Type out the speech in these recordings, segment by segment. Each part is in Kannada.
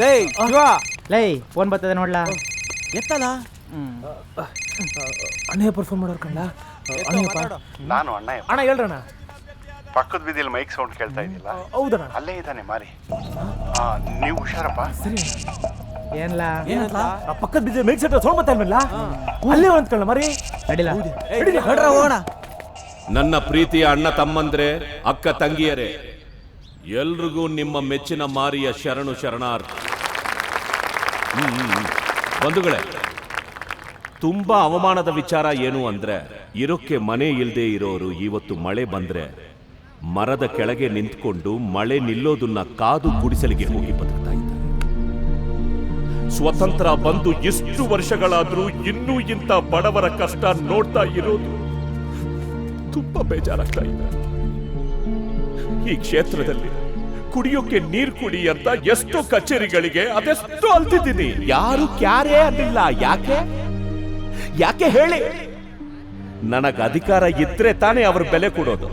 ಲೈ ಫೋನ್ ಬರ್ತದೆ ನೋಡ್ಲಾ ಎತ್ತಲ್ಲ ಅಣ್ಣಯ್ಯ ಪರ್ಫಾರ್ಮ್ ಮಾಡೋರ್ ಕಂಡ ನಾನು ಅಣ್ಣಯ್ಯ. ಅಣ್ಣ ಹೇಳ್ರಣ್ಣ. ಪಕ್ಕದ ಬೀದಿಯಲ್ಲಿ ಮೈಕ್ ಸೌಂಡ್ ಕೇಳ್ತಾ ಇದ್ದಿಲ್ಲ? ಹೌದಣ್ಣ. ಅಲ್ಲೇ ಇದ್ದಾನೆ ಮಾರಿ. ನೀವು ಹುಷಾರಪ್ಪ. ಸರಿ ಏನ್ಲಾ ಏನಲ್ಲ ಪಕ್ಕದ ಬೀದಿ ಮೈಕ್ ಸೆಟ್ ಸೌಂಡ್ ಬರ್ತಾ ಇಲ್ವಲ್ಲ, ಅಲ್ಲೇ ಅಂದ್ಕೊಳ್ಳ ಮರಿ ನಡಿಲ್ಲ ಹೋಗೋಣ. ನನ್ನ ಪ್ರೀತಿಯ ಅಣ್ಣ ತಮ್ಮಂದ್ರೆ, ಅಕ್ಕ ತಂಗಿಯರೇ, ಎಲ್ರಿಗೂ ನಿಮ್ಮ ಮೆಚ್ಚಿನ ಮಾರಿಯ ಶರಣು ಶರಣಾರ್ಥಿ. ಬಂಧುಗಳೇ, ತುಂಬಾ ಅವಮಾನದ ವಿಚಾರ ಏನು ಅಂದ್ರೆ, ಇರೋಕ್ಕೆ ಮನೆ ಇಲ್ಲದೆ ಇರೋರು ಇವತ್ತು ಮಳೆ ಬಂದ್ರೆ ಮರದ ಕೆಳಗೆ ನಿಂತ್ಕೊಂಡು ಮಳೆ ನಿಲ್ಲೋದನ್ನ ಕಾದು ಗುಡಿಸಲಿಗೆ ಹೋಗಿ ಬದುಕ್ತಾ ಇದ್ದಾರೆ. ಸ್ವತಂತ್ರ ಬಂದು ಎಷ್ಟು ವರ್ಷಗಳಾದ್ರೂ ಇನ್ನೂ ಇಂಥ ಬಡವರ ಕಷ್ಟ ನೋಡ್ತಾ ಇರೋದು ತುಂಬಾ ಬೇಜಾರಾಗ್ತಾ ಇದೆ. ಈ ಕ್ಷೇತ್ರದಲ್ಲಿ ಕುಡಿಯೋಕೆ ನೀರು ಕುಡಿ ಅಂತ ಎಷ್ಟೋ ಕಚೇರಿಗಳಿಗೆ ಅದೆಷ್ಟೋ ಅಲ್ತಿದ್ದೀನಿ, ಯಾರು ಕ್ಯಾರೇ ಅನ್ನಿಲ್ಲ. ಯಾಕೆ ಹೇಳಿ? ನನಗೆ ಅಧಿಕಾರ ಇದ್ರೆ ತಾನೇ ಅವ್ರ ಬೆಲೆ ಕೊಡೋದು.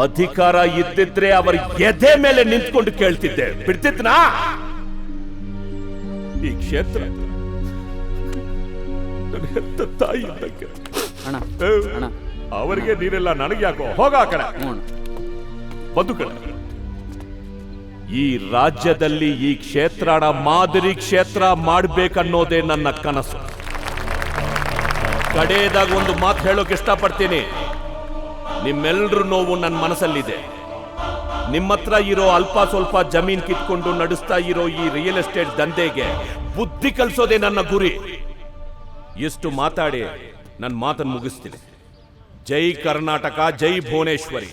ಅಧಿಕಾರ ಇದ್ದಿದ್ರೆ ಅವರ ಎದೆ ಮೇಲೆ ನಿಂತ್ಕೊಂಡು ಕೇಳ್ತಿದ್ದೆ, ಬಿಡ್ತಿದ್ನಾ? ಈ ಕ್ಷೇತ್ರ ಹೆತ್ತ ತಾಯಿ ಇದ್ದಕ್ಕೆ. ಅವರಿಗೆ ನೀರೆಲ್ಲ ನನಗೆ ಯಾಕೋ, ಹೋಗ ಆ ಕಡೆ. ಬದುಕಳ ಈ ರಾಜ್ಯದಲ್ಲಿ ಈ ಕ್ಷೇತ್ರನ ಮಾದರಿ ಕ್ಷೇತ್ರ ಮಾಡ್ಬೇಕನ್ನೋದೇ ನನ್ನ ಕನಸು. ಕಡೆಯದಾಗ ಒಂದು ಮಾತು ಹೇಳೋಕೆ ಇಷ್ಟಪಡ್ತೀನಿ. ನಿಮ್ಮೆಲ್ಲರ ನೋವು ನನ್ನ ಮನಸ್ಸಲ್ಲಿದೆ. ನಿಮ್ಮ ಹತ್ರ ಇರೋ ಅಲ್ಪ ಸ್ವಲ್ಪ ಜಮೀನ್ ಕಿತ್ಕೊಂಡು ನಡೆಸ್ತಾ ಇರೋ ಈ ರಿಯಲ್ ಎಸ್ಟೇಟ್ ದಂಧೆಗೆ ಬುದ್ಧಿ ಕಲಿಸೋದೇ ನನ್ನ ಗುರಿ. ಎಷ್ಟು ಮಾತಾಡಿ ನನ್ನ ಮಾತನ್ನು ಮುಗಿಸ್ತೀನಿ. ಜೈ ಕರ್ನಾಟಕ, ಜೈ ಭುವನೇಶ್ವರಿ.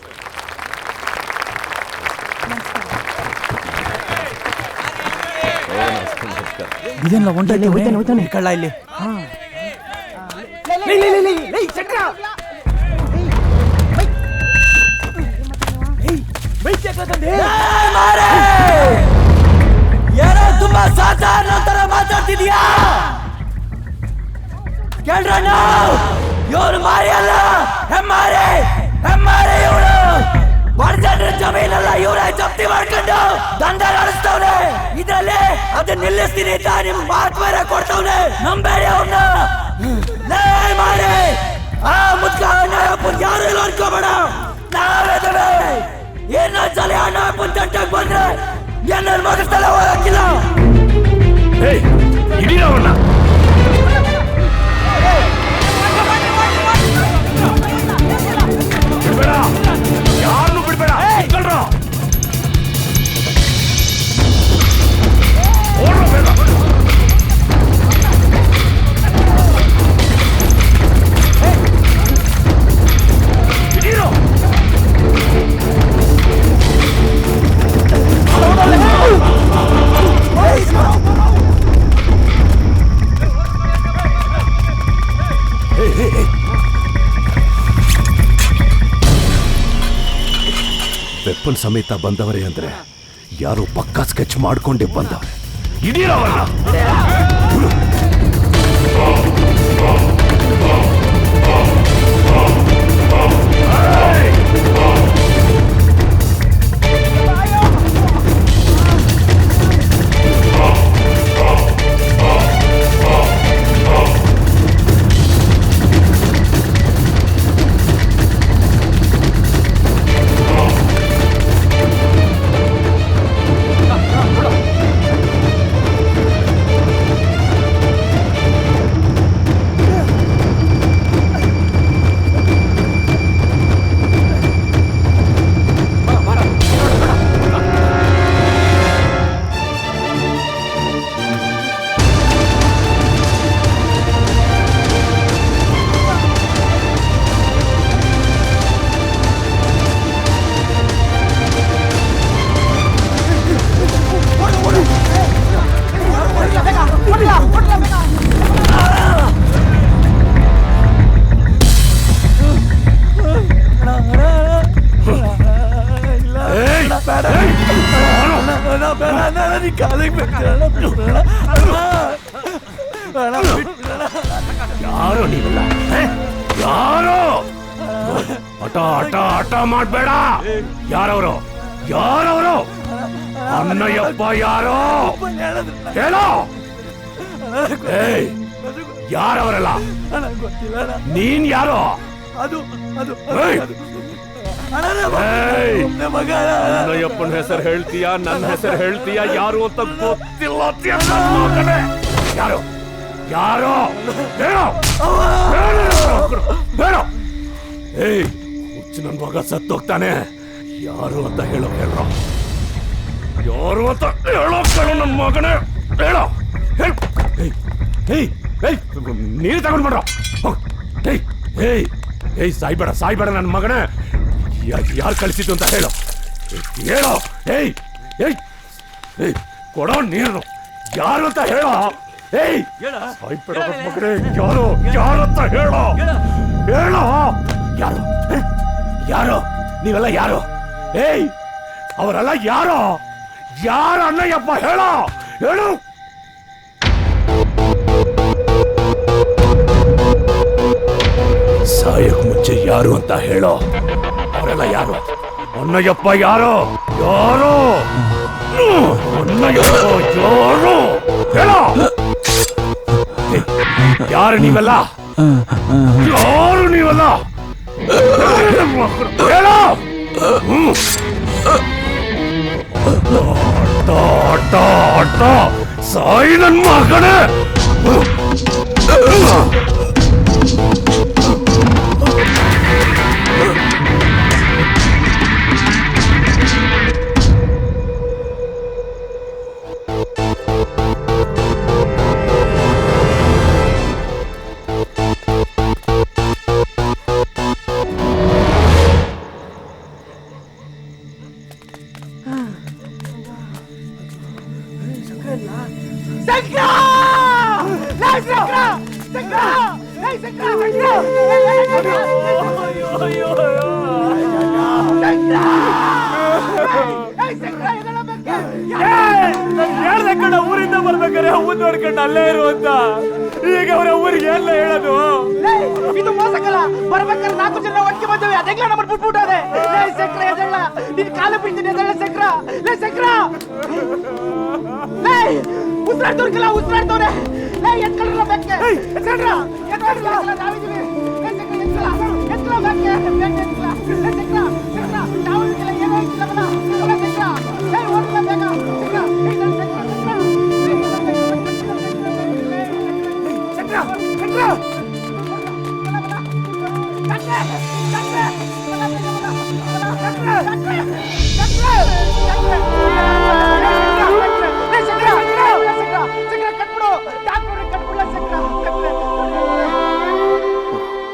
ಇದೆಲ್ಲ ಹೊಂಟೆ ಕಳ್ಳ ಇಲ್ಲಿ. ಏನೋ ತುಂಬಾ ಸಾಧಾರಣ ತರ ಮಾತಾಡ್ತಿದ್ಯಾ? ಕೇಳ್ರಣ್ಣ, ಇವನು ಮಾರಿ ಅಲ್ಲ, ಹೆಮ್ಮಾರೆ ಇವಳು. ಬಡಜನರ ಜಮೀನಲ್ಲ ಇವರೇ ಜಪ್ತಿ ಮಾಡ್ಕೊಂಡು ದಂಧೆ ನಡೆಸ್ತವ್ನೆ. ಇದ್ರಲ್ಲಿ ಅದನ್ನ ನಿಲ್ಲಿಸ್ತೀನಿ ಅಂತ ನಿಮ್ ಮಾತು ಬೇರೆ ಕೊಡ್ತವ್ನೆ. ನಂಬೇಡಿ ಅವ್ನ. ಮಾರಿ ಆ ಮುದ್ಕ ಅಣ್ಣಪ್ಪನ್ ಯಾರು ಇಲ್ಲ ಅನ್ಕೋಬೇಡ. ನಾವೇದವೆ ಇನ್ನೊಂದ್ಸಲ ಅಣ್ಣಪ್ಪನ್ ತಂಟೆಗೆ ಬಂದ್ರೆ ಎನ್ನ ಮಗಸ್ಥಳ ಹೋಗಕ್ಕಿಲ್ಲ. ಹಿಡೀರವನ್ನ. ಬಿಡ್ಬೇಡ, ಯಾರನ್ನು ಬಿಡ್ಬೇಡ. ವೆಪ್ಪನ್ ಸಮೇತ ಬಂದವರೇ ಅಂದ್ರೆ ಯಾರೋ ಪಕ್ಕಾ ಸ್ಕೆಚ್ ಮಾಡ್ಕೊಂಡೇ ಬಂದವರೇ. ಹಿಡೀರವನ್ನ. ಯಾರೋ ನೀವಲ್ಲ, ಯಾರೋ ಹಠ ಹಠ ಹಠ ಮಾಡ್ಬೇಡ. ಯಾರವರು? ಯಾರವರು? ಅಣ್ಣಯ್ಯಪ್ಪ ಯಾರೋ ಹೇಳೋ. ಏಯ್, ಯಾರವರಲ್ಲ? ನೀನ್ ಯಾರೋ? ಏಯ್, ಏಯ್, ಅಣ್ಣಯ್ಯಪ್ಪನ ಹೆಸರು ಹೇಳ್ತೀಯಾ, ನನ್ನ ಹೆಸರು ಹೇಳ್ತೀಯಾ? ಯಾರು ಅಂತ ಗೊತ್ತಿಲ್ಲ ಅಂತೀಯ ನನ್ ಮಗನೇ. ಯಾರು ಯಾರೋ ಹೇಳೋ. ಹೇಳೋ. ಏಯ್, ಹುಚ್ಚು ನನ್ ಮಗ ಸತ್ತೋಗ್ತಾನೆ. ಯಾರು ಅಂತ ಹೇಳೋ. ಯಾರು ಅಂತ ಹೇಳೋ ನನ್ ಮಗನೇ. ಹೇಳೋ. ನೀರು ತಗೊಂಡ್ ಮಾಡ್ರ. ಏಯ್ ಸಾಯ್ಬೇಡ ನನ್ನ ಮಗನೇ. ಯಾರು ಕಳಿಸಿದ್ದು ಅಂತ ಹೇಳೋ. ಏಯ್ ಕೊಡೋ ನೀರು. ಯಾರು ಅಂತ ಹೇಳೋ. ಸಾಯ್ಬೇಡ ನನ್ನ ಮಗನೇ. ಯಾರು ಅಂತ ಹೇಳೋ. ಯಾರು ನೀವೆಲ್ಲ ಯಾರು? ಏಯ್, ಅವರೆಲ್ಲ ಯಾರು? ಅಣ್ಣಯ್ಯಪ್ಪ ಹೇಳೋ. ಸಾಯಕ್ ಮುಂಚೆ ಯಾರು ಅಂತ ಹೇಳೋ. ಅವರೆಲ್ಲ ಯಾರು? ಅಣ್ಣಯ್ಯಪ್ಪ ಯಾರು? ಅಣ್ಣಯ್ಯಪ್ಪ ಯಾರು ಹೇಳೋ. ಯಾರು ನೀವೆಲ್ಲ? ಹೇಳೋ. ಸಾಯಿ ನನ್ ಮಗನೇ. ಊರಿಂದ ಬರ್ಬೇಕಾರೆ ಹೂವು ನೋಡ್ಕೊಂಡು ಅಲ್ಲೇ ಇರುವಂತ. ಈಗ ಅವರ ಊರಿಗೆ ಎಲ್ಲ ಹೇಳೋದು. ಇದು ಮೋಸಕಲ್ಲ. ಬರ್ಬೇಕಾದ್ರೆ 4 ಜನ ಒಟ್ಟಿಗೆ ಬಂದೇವೆ. ಅದೆಲ್ಲ ನಮ್ಮ ಬಿಟ್ಬಿಟ್ಟದೆ. ಸಕ್ರ ಎದೆಲ್ಲ ನಿನ್ ಕಾಲ ಬಿಡ್ತೀನಿ. ಎದೆಲ್ಲ ಸಕ್ರ. ಉಸಿರಾಡ್ತವ್ರೆ. ಎತ್ಕೊಳ್ಳ ಬೆಕ್ಕೆ. ನಾವಿದ್ದೀವಿ.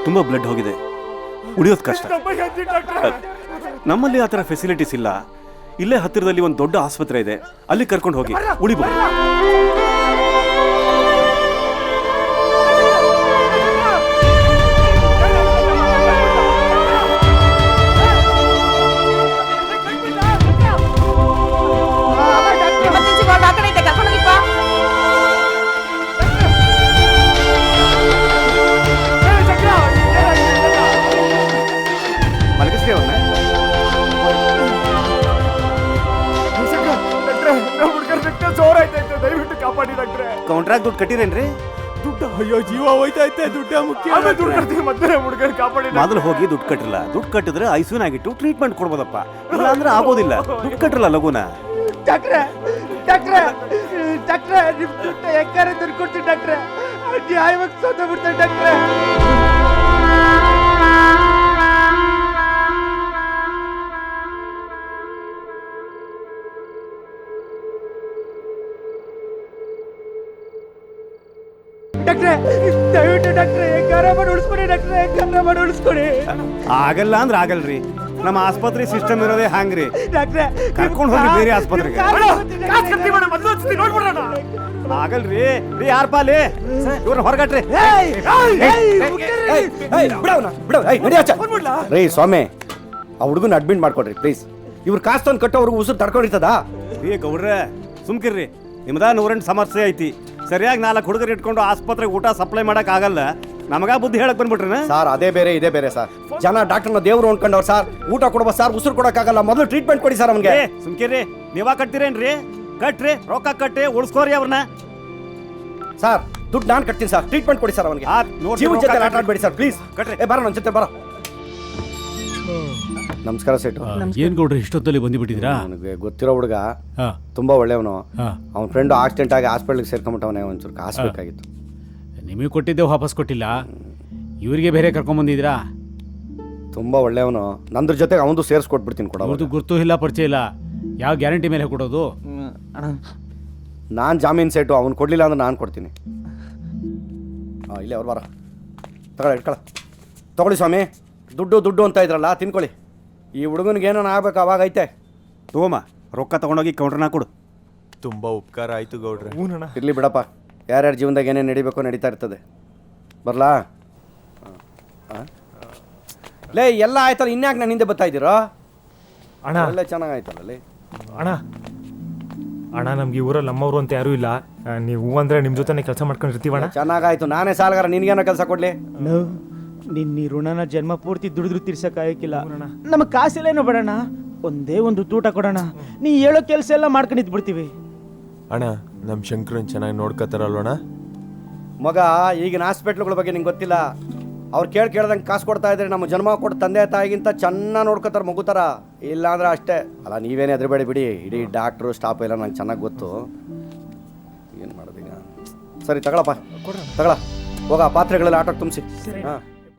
ತುಂಬಾ ಬ್ಲಡ್ ಹೋಗಿದೆ, ಉಳಿಯೋದು ಕಷ್ಟ. ನಮ್ಮಲ್ಲಿ ಆ ಥರ ಫೆಸಿಲಿಟೀಸ್ ಇಲ್ಲ. ಇಲ್ಲೇ ಹತ್ತಿರದಲ್ಲಿ ಒಂದು ದೊಡ್ಡ ಆಸ್ಪತ್ರೆ ಇದೆ, ಅಲ್ಲಿ ಕರ್ಕೊಂಡು ಹೋಗಿ ಉಳಿಬಹುದು. ಕಾಂಟ್ರಾಕ್ಟ್ ದುಡ್ಡು ಕಟ್ಟಿರೇನ್ರಿ? ದುಡ್ಡು? ಅಯ್ಯೋ, ಜೀವ ಹೋಯ್ತೈತೆ. ದುಡ್ಡ ಮುಖ್ಯ. ದುಡ್ಡು ಕಟ್ತೀವಿ ಮತ್ತೆ ಹುಡುಗರು ಕಾಪಾಡಿ. ಮೊದಲು ಹೋಗಿ ದುಡ್ಡು ಕಟ್ಟಿಲ್ಲ. ದುಡ್ಡು ಕಟ್ಟಿದ್ರೆ ಐಸಿಯುನಾಗಿಟ್ಟು ಟ್ರೀಟ್ಮೆಂಟ್ ಕೊಡ್ಬೋದಪ್ಪ. ಇಲ್ಲ ಅಂದ್ರೆ ಆಗೋದಿಲ್ಲ. ದುಡ್ಡು ಕಟ್ಟಿರಲ್ಲ ಲಗುನ. ಡಾಕ್ಟ್ರೆ ನಿಮ್ ದುಡ್ಡ ಹೆಂಗಾರೆ ದುಡ್ಡು ಕೊಡ್ತೀನಿ ಡಾಕ್ಟ್ರೆ. ನ್ಯಾಯವಾಗಿ ಸೋತ ಬಿಡ್ತಾರೆ ಡಾಕ್ಟ್ರೆ. ಡಾಕ್ಟ್ರೆ ದಯವಿಟ್ಟು ಡಾಕ್ಟ್ರೆ ಹೆಂಗಾರ ಮಾಡಿ ಉಳಿಸ್ಕೊಡಿ. ಆಗಲ್ಲ ಅಂದ್ರೆ ಆಗಲ್ರಿ. ನಮ್ಮ ಆಸ್ಪತ್ರೆ ಸಿಸ್ಟಮ್ ಇರೋದೇ ಹಂಗ್ರಿ. ಡಾಕ್ಟ್ರೆ ಕರ್ಕೊಂಡು ಹೋಗಿ ಬೇರೆ ಆಸ್ಪತ್ರೆಗೆ. ಆಗಲ್ರಿ. ಯಾರ್ ಪಾಲಿ ಇವ್ರನ್ನ ಹೊರಗಟ್ರಿ. ರೇ ಸ್ವಾಮಿ, ಆ ಹುಡುಗನ ಅಡ್ಮಿಟ್ ಮಾಡ್ಕೊಡ್ರಿ ಪ್ಲೀಸ್. ಇವ್ರ ಕಾಸು ತಂದು ಕಟ್ಟೋರ್ಗು ಉಸಿರು ತಡ್ಕೊಂಡಿರ್ತದ. ರೀ ಗೌಡ್ರೆ ಸುಮ್ಕಿರ್ರಿ. ನಿಮ್ದ 108 ಸಮಸ್ಯೆ ಐತಿ. ಸರಿಯಾಗಿ 4 ಹುಡುಗರು ಇಟ್ಕೊಂಡು ಆಸ್ಪತ್ರೆಗೆ ಊಟ ಸಪ್ಲೈ ಮಾಡಕ್ ಆಗಲ್ಲ. ನಮಗ ಬುದ್ಧಿ ಹೇಳಕ್ ಬಂದ್ಬಿಟ್ರನ ಸರ್ ಅದೇ ಬೇರೆ ಇದೇ ಬೇರೆ ಸರ್. ಜನ ಡಾಕ್ಟರ್ನ ದೇವ್ರು ಅನ್ಕೊಂಡವ್ರು ಸರ್. ಊಟ ಕೊಡ್ಬೋ ಸರ್, ಉಸಿರು ಕೊಡಕ್ಕಾಗಲ್ಲ, ಮೊದಲು ಟ್ರೀಟ್ಮೆಂಟ್ ಕೊಡಿ ಸರ್ ಅವನಿಗೆ. ಸುಮ್ಕಿರಿ, ನೀವಾ ಕಟ್ತೀರೇನ್ರಿ? ಕಟ್ರಿ, ರೊಕ್ಕ ಕಟ್ಟಿ ಉಳಿಸ್ಕೋರಿ ಅವ್ರನ್ನ. ಸರ್ ದುಡ್ಡು ನಾನು ಕಟ್ತೀನಿ ಸರ್, ಟ್ರೀಟ್ಮೆಂಟ್ ಕೊಡಿ ಸರ್ ಅವನಿಗೆ. ಜೀವ ಜೊತೆ ಆಟ ಆಡ್ಬೇಡಿ ಸರ್ ಪ್ಲೀಸ್. ಕಟ್ರಿ. ಬರೋ ನನ್ನ ಜೊತೆ ಬರೋ. ನಮಸ್ಕಾರ ಸೇಟು. ಏನ್ ಗೌಡ್ರಿ ಇಷ್ಟೊತ್ತಲ್ಲಿ ಬಂದುಬಿಟ್ಟಿದ್ರಾ? ನನಗೆ ಗೊತ್ತಿರೋ ಹುಡುಗ ಹಾ ತುಂಬಾ ಒಳ್ಳೆಯವನು. ಹಾ ಅವ್ನ ಫ್ರೆಂಡ್ ಆಕ್ಸಿಡೆಂಟ್ ಆಗಿ ಹಾಸ್ಪಿಟ್ಲಿಗೆ ಸೇರ್ಕೊಂಬಿಟ್ಟವನೇ. ಒಂಚೂರು ಕಾಸು ಬೇಕಾಗಿತ್ತು. ನಿಮಗೆ ಕೊಟ್ಟಿದ್ದೆ ವಾಪಸ್ ಕೊಟ್ಟಿಲ್ಲ, ಇವರಿಗೆ ಬೇರೆ ಕರ್ಕೊಂಬಂದಿದ್ರಾ? ತುಂಬಾ ಒಳ್ಳೆಯವನು. ನಂದ್ರ ಜೊತೆಗೆ ಅವನದು ಸೇರಿಸ್ಕೊಟ್ಬಿಡ್ತೀನಿ ಕೊಡ. ಅವ್ರದ್ದು ಗುರ್ತು ಇಲ್ಲ, ಪರಿಚಯ ಇಲ್ಲ, ಯಾವ ಗ್ಯಾರಂಟಿ ಮೇಲೆ ಕೊಡೋದು? ನಾನು ಜಾಮೀನು ಸೇಟು, ಅವ್ನು ಕೊಡ್ಲಿಲ್ಲ ಅಂದ್ರೆ ನಾನು ಕೊಡ್ತೀನಿ. ಇಲ್ಲೇ ಅವ್ರು ಬರ ತಗೊಳ್ಳಿ ಸ್ವಾಮಿ. ದುಡ್ಡು ದುಡ್ಡು ಅಂತ ಇದ್ರಲ್ಲ, ತಿನ್ಕೊಳ್ಳಿ. ಈ ಹುಡುಗನಿಗೆ ಏನೋ ಆಗ್ಬೇಕು ಅವಾಗ ಐತೆ. ತಗೋಮ, ರೊಕ್ಕ ತಗೊಂಡೋಗಿ ಕೌಂಟ್ರನ್ನ ಕೊಡು. ತುಂಬಾ ಉಪಕಾರ ಆಯ್ತು ಗೌಡ್ರೆ. ಇರ್ಲಿ ಬಿಡಪ್ಪ, ಯಾರ್ಯಾರ ಜೀವನದಾಗ ಏನೇನು ನಡಿಬೇಕು ನಡೀತಾ ಇರ್ತದೆ. ಬರ್ಲಾ? ಲೇ ಎಲ್ಲ ಆಯ್ತಲ್ಲ, ಇನ್ಯಾಕೆ ನಾನು ಹಿಂದೆ ಬರ್ತಾ ಇದ್ದೀರೋ? ಅಣ್ಣ ಒಳ್ಳೆ ಚೆನ್ನಾಗಾಯ್ತಲ್ಲ ಲೇ. ಅಣ್ಣ ಅಣ್ಣ ನಮ್ಗೆ ಊರಲ್ಲಿ ನಮ್ಮವ್ರು ಅಂತ ಯಾರೂ ಇಲ್ಲ. ನೀವು ಅಂದ್ರೆ ನಿಮ್ಮ ಜೊತೆ ಕೆಲಸ ಮಾಡ್ಕೊಂಡಿರ್ತೀವಣ್ಣ. ಚೆನ್ನಾಗಾಯ್ತು. ನಾನೇ ಸಾಲಗಾರ, ನಿನ್ಗೇನೋ ಕೆಲಸ ಕೊಡ್ಲಿ? ನಿನ್ನ ಋಣನ ಜನ್ಮ ಪೂರ್ತಿ ದುಡಿದ್ರು ತೀರ್ಸಕ್ಕಾಗಿಲ್ಲ. ನಮಗೆ ಕಾಸಿಲ್ಲೇನೋ ಬೇಡಣ್ಣ, ಒಂದೇ ಒಂದು ಊಟ ಕೊಡೋಣ. ನೀ ಹೇಳೋ ಕೆಲಸ ಎಲ್ಲ ಮಾಡ್ಕೊಂಡಿದ್ ಬಿಡ್ತೀವಿ. ಅಣ್ಣ ನಮ್ಮ ಶಂಕರನ್ ಚೆನ್ನಾಗಿ ನೋಡ್ಕೋತಾರಲ್ವಣ್ಣ? ಮಗ, ಈಗಿನ ಹಾಸ್ಪಿಟ್ಲ್ಗಳ ಬಗ್ಗೆ ನಿಂಗೆ ಗೊತ್ತಿಲ್ಲ. ಅವ್ರು ಕೇಳ್ದಂಗೆ ಕಾಸು ಕೊಡ್ತಾ ಇದ್ರೆ ನಮ್ಮ ಜನ್ಮ ಕೊಟ್ಟು ತಂದೆ ತಾಯಿಗಿಂತ ಚೆನ್ನಾಗಿ ನೋಡ್ಕೋತಾರೆ ಮಗು ಥರ. ಇಲ್ಲ ಅಂದ್ರೆ ಅಷ್ಟೇ ಅಲ್ಲ. ನೀವೇನೇ ಹೆದರಬೇಡಿ ಬಿಡಿ, ಇಡೀ ಡಾಕ್ಟ್ರು ಸ್ಟಾಫ್ ಎಲ್ಲ ನಂಗೆ ಚೆನ್ನಾಗಿ ಗೊತ್ತು. ಏನು ಮಾಡೋದೀಗ? ಸರಿ ತಗೊಳಪ್ಪ, ತಗೊಳ. ಹೋಗ ಪಾತ್ರೆಗಳೆಲ್ಲ ಆಟೋಕ್ಕೆ ತುಂಬಿಸಿ. ಹಾಂ